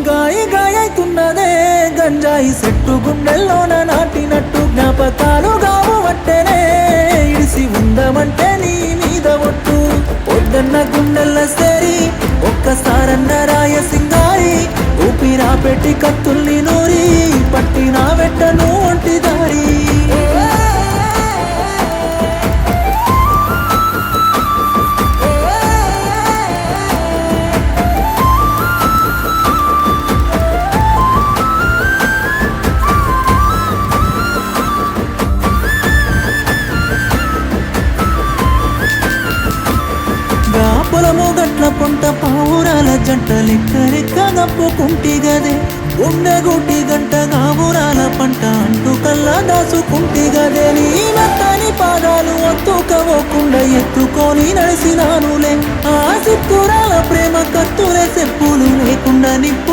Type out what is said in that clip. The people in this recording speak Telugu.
గాయి గాయతున్నదే గంజాయి చెట్టు గుండెల్లోన నాటినట్టు జ్ఞాపకాలు గావు వట్టెనే ఇడిసి ఉందమంటే నీ మీద ఒట్టు పొద్దన్న గుండెల్ల సేరి ఒక్కసారన్న రాయ సింగారి ఊపిరా పెట్టి కత్తుల్ని నూరి పట్టిన వెట్టను ఒంటి దారి పొలము గట్ల పొంట పావురాల జంట లెక్క లెక్క గప్పుకుంటి గదే ఉండగుటి గంట గావురాల పంట అంటూ కల్లా దాసుకుంటి గదే నీ మెత్తని పాదాలు ఒత్తుకోకుండా ఎత్తుకొని నడిసినానులే ఆ సిక్కురాల ప్రేమ కత్తులే చెప్పులు లేకుండా నిప్పు